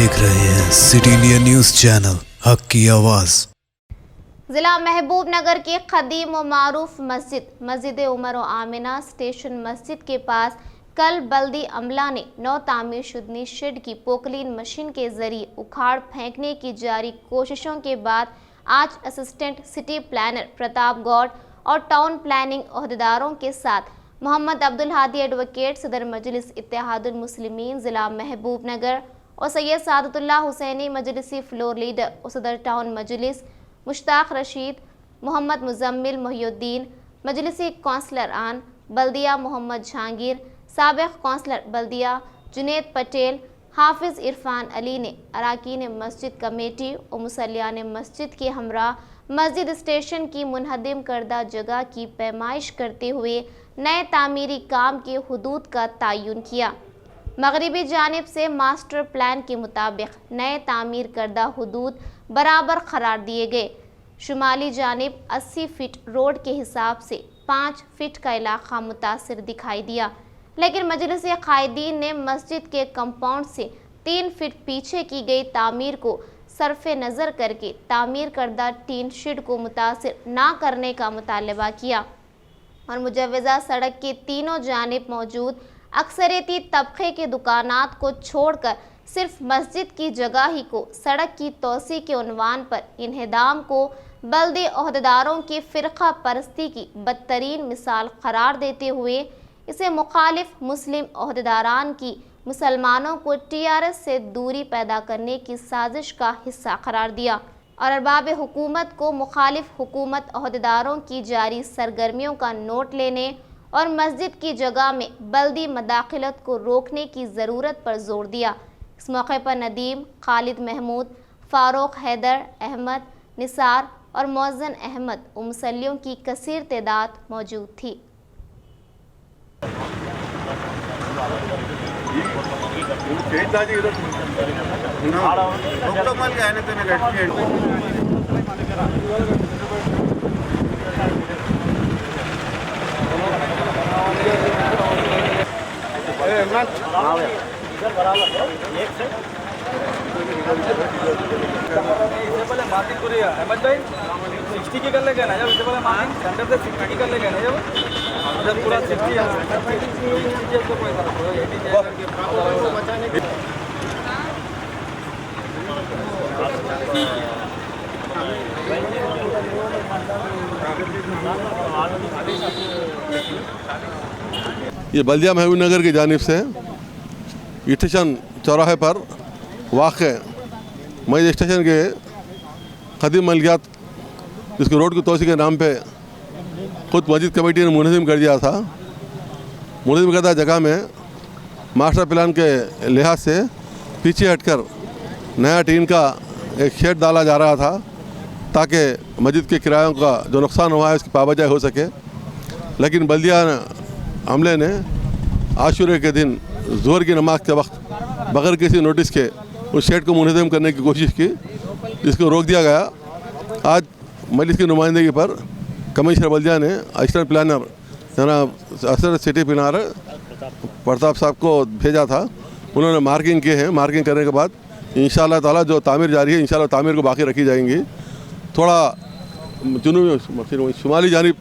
देख रहे हैं सिटी इंडिया न्यूज़ चैनल, हक की आवाज़। जिला महबूब नगर के कदीम व मारूफ मस्जिद उमर व आमिना स्टेशन मस्जिद के पास कल बल्दी अमला ने नौ तामीर शुदनी शेड की पोकलीन मशीन के जरिए उखाड़ फेंकने की जारी कोशिशों के बाद आज assistant city planner Pratap Gaur और टाउन प्लानिंग ओहदेदारों के साथ मोहम्मद अब्दुल हादी एडवोकेट, सदर मजलिस इत्तेहादुल मुस्लिमीन जिला महबूब नगर और सैयद सादतुल्लाह हुसैनी मजलिसी फ्लोर लीडर और सदर टाउन मजलिस मुश्ताक रशीद, मोहम्मद मुजम्मिल मोहिउद्दीन, मजलिसी कौंसलर आन बल्दिया मोहम्मद जहांगीर, साबिक कौंसलर बल्दिया जुनेद पटेल, हाफिज़ इरफान अली ने अराकीन मस्जिद कमेटी और मुसल्लियान मस्जिद के हमरा मस्जिद स्टेशन की मुनहदिम करदा जगह की पैमाइश करते हुए नए तामीरी काम के हुदूद का तयन किया। मगरिबी जानिब से मास्टर प्लान के मुताबिक नए तामीर करदा हुदूद बराबर करार दिए गए। शुमाली जानिब 80 फीट रोड के हिसाब से 5 फीट का इलाका मुतासिर दिखाई दिया, लेकिन मजलिस कायदीन ने मस्जिद के कंपाउंड से 3 फीट पीछे की गई तामीर को सरफे नज़र करके तामीर करदा टीन शेड को मुतासिर ना करने का मुतालबा किया और मुजव्वज़ा सड़क के तीनों जानिब मौजूद अक्सरियती तबके के दुकानात को छोड़कर सिर्फ मस्जिद की जगह ही को सड़क की तोसी के उन्वान पर इन्हदाम को बल्दी ओहदेदारों की फ़िरक़ा परस्ती की बदतरीन मिसाल करार देते हुए इसे मुखालिफ मुस्लिम ओहदेदारान की मुसलमानों को TRS से दूरी पैदा करने की साजिश का हिस्सा करार दिया और अरबाब हुकूमत को मुखालिफ हुकूमत ओहदेदारों की जारी सरगर्मियों का नोट लेने और मस्जिद की जगह में बल्दी मदाखिलत को रोकने की ज़रूरत पर जोर दिया। इस मौके पर नदीम, खालिद महमूद, फ़ारूक हैदर, अहमद, निसार और मौज़न अहमद और मुसल्लियों की कसीर तादाद मौजूद थी। अहमद भाई 60 की कर लेगा ना, जब इससे पहले मार्किंग सेंटर से 60 की कर लेगा ना, जब पूरा 60 ये बल्दिया महबूब नगर की जानिब से स्टेशन चौराहे पर वाक़े मस्जिद स्टेशन के कदीम मलकियात जिसको रोड की तोसी के नाम पे खुद मस्जिद कमेटी ने मुनज़्ज़म कर दिया था। मुनज़्ज़म करदा जगह में मास्टर प्लान के लिहाज से पीछे हटकर नया टीन का एक शेड डाला जा रहा था ताकि मस्जिद के किरायों का जो नुकसान हुआ है उसकी पाबजाई हो सके। लेकिन बल्दिया अमले ने आशूरे के दिन ज़ोहर की नमाज के वक्त बगैर किसी नोटिस के उस शेड को मुनज़्ज़म करने की कोशिश की, जिसको रोक दिया गया। आज मजलिस की नुमाइंदगी पर कमिश्नर बल्दिया ने असिस्टेंट प्लानर जनाब असर सिटी प्लानर प्रताप साहब को भेजा था। उन्होंने मार्किंग किए हैं। मार्किंग करने के बाद इंशाअल्लाह ताला जो तामीर जारी है, इंशाअल्लाह तामीर को बाकी रखी जाएंगी। थोड़ा जुनूबी शुमाली जानिब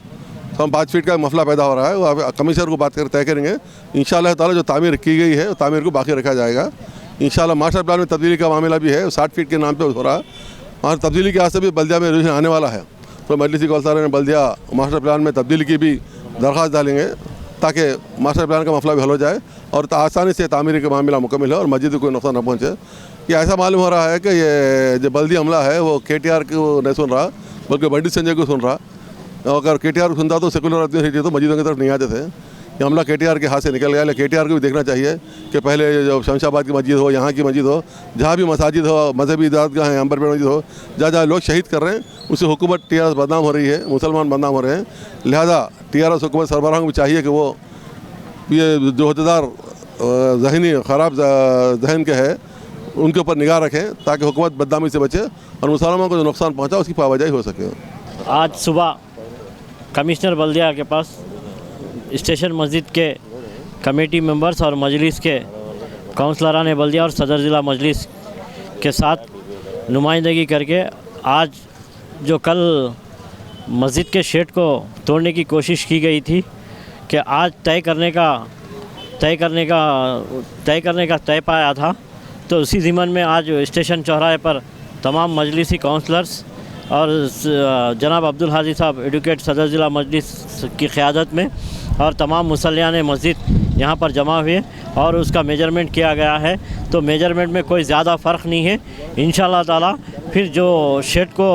हम 5 फीट का मसला पैदा हो रहा है, वो कमिश्नर को बात कर तय करेंगे। इंशाअल्लाह ताला जो तामीर की गई है तामीर को बाकी रखा जाएगा। इंशाअल्लाह मास्टर प्लान में तब्दीली का मामला भी है, 60 फीट के नाम पे हो रहा है और तब्दीली के हाथ से भी बल्दिया में रिजल्ट आने वाला है। तो मजलिसी कौंसलर ने बल्दिया मास्टर प्लान में तब्दीली की भी दरख्वास्त डालेंगे ताकि मास्टर प्लान का मसला भी हल हो जाए और आसानी से तामीरी का मामला मुकम्मल हो और मस्जिद को कोई नुकसान न पहुँचे। ये ऐसा मालूम हो रहा है कि ये जो बल्दी अमला है वो KTR को नहीं सुन रहा बल्कि बंडी संजय को सुन रहा। अगर KTR को सुनता तो सेकुलर आदमी तो मस्जिदों की तरफ नहीं आते थे। ये हमला KTR के हाथ से निकल गया। लेकिन KTR को भी देखना चाहिए कि पहले जो शमशाबाद की मस्जिद हो, यहाँ की मस्जिद हो, जहाँ भी मसाजिद हो, मजहबी इदारतगाह हैं, अंबर पे मस्जिद हो, जहाँ जहाँ लोग शहीद कर रहे हैं उससे हुकूमत TRS बदनाम हो रही है, मुसलमान बदनाम हो रहे हैं। लिहाजा TRS हुकूमत सरबराहों को भी चाहिए कि वो ये जो अहदेदार ज़हनी ख़राब जहन के है उनके ऊपर निगाह रखें ताकि हुकूमत बदनामी से बचे और मुसलमानों को जो नुकसान पहुँचा उसकी पाबजाई हो सके। आज सुबह कमिश्नर बल्दिया के पास स्टेशन मस्जिद के कमेटी मेंबर्स और मजलिस के काउंसलरान बल्दिया और सदर ज़िला मजलिस के साथ नुमाइंदगी करके आज जो कल मस्जिद के शेड को तोड़ने की कोशिश की गई थी कि आज तय करने का तय पाया था, तो उसी ज़िमन में आज स्टेशन चौराहे पर तमाम मजलिसी काउंसलर्स और जनाब अब्दुल हाजी साहब एडवोकेट सदर ज़िला मजलिस की क़यादत में और तमाम मुसल्लियान मस्जिद यहाँ पर जमा हुए और उसका मेजरमेंट किया गया है। तो मेजरमेंट में कोई ज़्यादा फ़र्क नहीं है। इंशाअल्लाह ताला फिर जो शेड को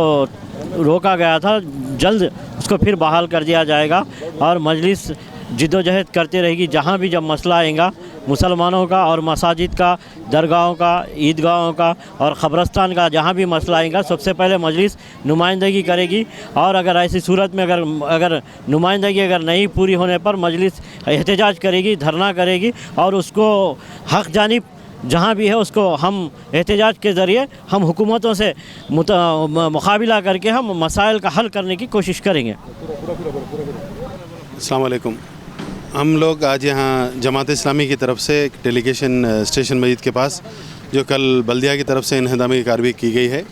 रोका गया था जल्द उसको फिर बहाल कर दिया जाएगा और मजलिस जिद्दोजहद करती रहेगी। जहाँ भी जब मसला आएगा मुसलमानों का और मसाजिद का, दरगाहों का, ईदगाहों का और क़ब्रस्तान का, जहाँ भी मसला आएगा सबसे पहले मजलिस नुमाइंदगी करेगी। और अगर ऐसी सूरत में अगर नुमाइंदगी अगर नहीं पूरी होने पर मजलिस एहतजाज करेगी, धरना करेगी और उसको हक़ जानिब जहाँ भी है उसको हम एहतजाज के ज़रिए हम हुकूमतों से मुकाबला करके हम मसाइल का हल करने की कोशिश करेंगे। अस्सलाम वालेकुम। हम लोग आज यहाँ जमात इस्लामी की तरफ से एक डेलीगेशन स्टेशन मस्जिद के पास जो कल बल्दिया की तरफ से इन्हदामी कार्रवाई की गई है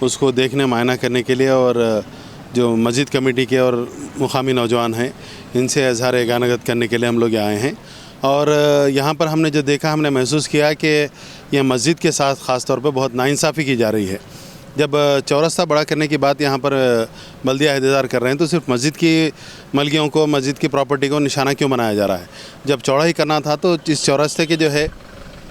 उसको देखने मायना करने के लिए और जो मस्जिद कमेटी के और मुकामी नौजवान हैं इनसे इज़हार एगानगत करने के लिए हम लोग आए हैं। और यहाँ पर हमने जो देखा, हमने महसूस किया कि यह मस्जिद के साथ ख़ास तौर पर बहुत नाइंसाफ़ी की जा रही है। जब चौरस्ता बड़ा करने की बात यहाँ पर बल्दिया अहदेदार कर रहे हैं तो सिर्फ मस्जिद की मलकियों को, मस्जिद की प्रॉपर्टी को निशाना क्यों बनाया जा रहा है? जब चौड़ा ही करना था तो इस चौरस्ते के जो है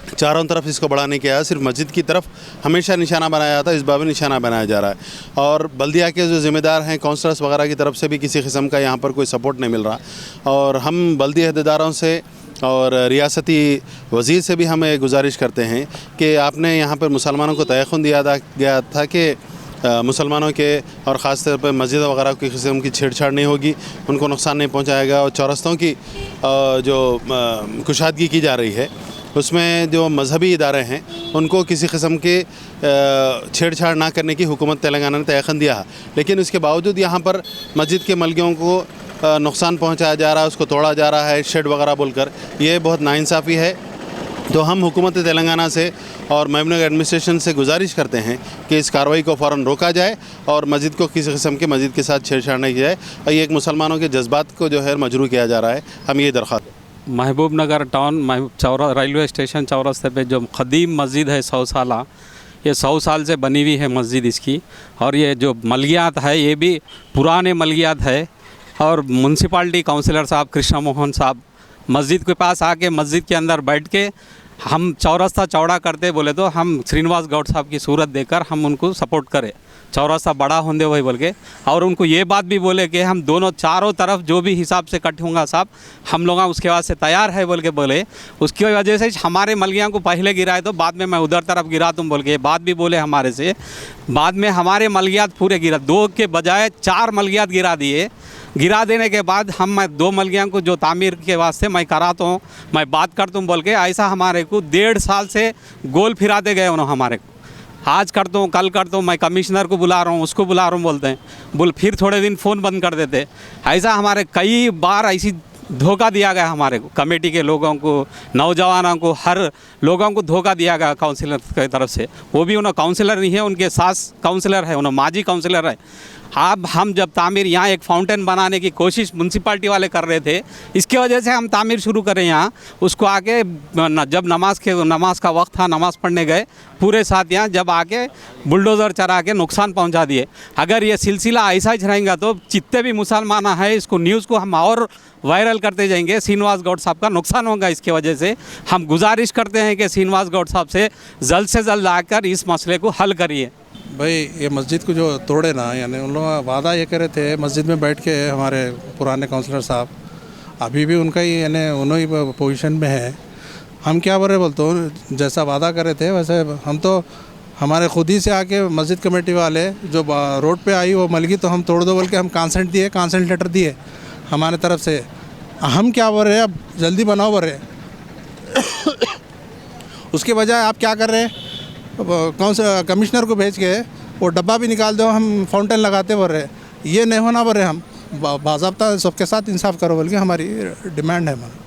चारों तरफ इसको बड़ा नहीं किया, सिर्फ मस्जिद की तरफ हमेशा निशाना बनाया जाता है, इस बार भी निशाना बनाया जा रहा है। और बल्दिया के जो ज़िम्मेदार हैं काउंसलर्स वगैरह की तरफ से भी किसी किस्म का यहाँ पर कोई सपोर्ट नहीं मिल रहा। और हम बल्दिया अहदेदारों से और रियासती वज़ीर से भी हम एक गुजारिश करते हैं कि आपने यहाँ पर मुसलमानों को तयख़ुन दिया गया था कि मुसलमानों के और ख़ास तौर पर मस्जिद वगैरह की किस्म की छेड़छाड़ नहीं होगी, उनको नुकसान नहीं पहुँचाएगा। और चौरस्तों की जो कुशादगी की जा रही है उसमें जो मजहबी इदारे हैं उनको किसी किस्म के छेड़छाड़ ना करने की हुकूमत तेलंगाना ने तयख़ुन दिया है, लेकिन इसके बावजूद यहाँ पर मस्जिद के मलकियों को नुकसान पहुंचाया जा रहा है, उसको तोड़ा जा रहा है शेड वगैरह बोलकर। ये बहुत नाइंसाफ़ी है। तो हम हुकूमत तेलंगाना से और महबूबनगर एडमिनिस्ट्रेशन से गुजारिश करते हैं कि इस कार्रवाई को फ़ौरन रोका जाए और मस्जिद को किसी किस्म के मस्जिद के साथ छेड़छाड़ नहीं किया जाए। और ये एक मुसलमानों के जज्बात को जो है मजरूह किया जा रहा है। हम ये दरख्वास्त महबूबनगर टाउन रेलवे स्टेशन चौरस्ते पे जो क़दीम मस्जिद है 100 साला, ये 100 साल से बनी हुई है मस्जिद इसकी। और ये जो मलगियात है ये भी पुराने मलगियात है। और म्यूनसिपाल्टी काउंसिलर साहब कृष्णा मोहन साहब मस्जिद के पास आके मस्जिद के अंदर बैठ के हम चौरस्ता चौड़ा करते बोले तो हम श्रीनिवास गौड़ साहब की सूरत देकर हम उनको सपोर्ट करें, चौरस्ता बड़ा होंगे वही बोल के। और उनको ये बात भी बोले कि हम दोनों चारों तरफ जो भी हिसाब से कट होगा साहब हम लोग उसके वास्ते तैयार है बोल के बोले। उसकी वजह से हमारे मलगियाँ को पहले गिराए तो बाद में मैं उधर तरफ गिरा तुम बोल के बात भी बोले हमारे से। बाद में हमारे मलगियात पूरे गिरा, 2 के बजाय 4 मलगियात गिरा दिए। गिरा देने के बाद मैं 2 मलगियाँ को जो तामीर के वास्ते मैं कराता हूँ, मैं बात करता हूँ बोल के ऐसा हमारे को 1.5 साल से गोल फिराते गए उन्होंने हमारे को। आज करता हूँ, कल करता हूँ, मैं कमिश्नर को बुला रहा हूँ, उसको बुला रहा हूँ बोलते हैं, फिर थोड़े दिन फ़ोन बंद कर देते। ऐसा हमारे कई बार ऐसी धोखा दिया गया हमारे को, कमेटी के लोगों को, नौजवानों को, हर लोगों को धोखा दिया गया काउंसिलर की तरफ से। वो भी उन्होंने काउंसिलर नहीं है, उनके सास काउंसिलर है, उन्होंने माजी काउंसिलर है। अब हम जब तामीर यहाँ एक फाउंटेन बनाने की कोशिश म्यूनसिपाल्टी वाले कर रहे थे, इसकी वजह से हम तामीर शुरू करें यहाँ, उसको आके जब नमाज का वक्त था, नमाज़ पढ़ने गए पूरे साथ यहाँ, जब आके बुलडोज़र चला के नुकसान पहुँचा दिए। अगर ये सिलसिला ऐसा ही रहेगा तो जितने भी मुसलमान हैं इसको न्यूज़ को हम और वायरल करते जाएंगे। श्रीनिवास गौड़ साहब का नुकसान होगा। इसके वजह से हम गुजारिश करते हैं कि श्रीनिवास गौड़ साहब से जल्द आकर इस मसले को हल करिए। भाई ये मस्जिद को जो तोड़े ना, यानी उन लोग वादा ये करे थे मस्जिद में बैठ के, हमारे पुराने काउंसलर साहब अभी भी उनका ही यानी उन्होंने ही पोजीशन में है। हम क्या बोलते हो, जैसा वादा करे थे वैसे हम तो हमारे खुद ही से आके मस्जिद कमेटी वाले जो रोड पे आई वो मलगी तो हम तोड़ दो बोल के हम कंसेंट दिए, कंसेंट लेटर दिए हमारे तरफ से। हम क्या बोल रहे हैं, अब जल्दी बनाओ बोल रहे उसके बजाय आप क्या कर रहे हैं, कौन सा कमिश्नर को भेज के वो डब्बा भी निकाल दो, हम फाउंटेन लगाते बोल रहे। ये नहीं होना बोल रहे, हम बाज़ाब्ता सबके साथ इंसाफ करो बोल के हमारी डिमांड है हमारा।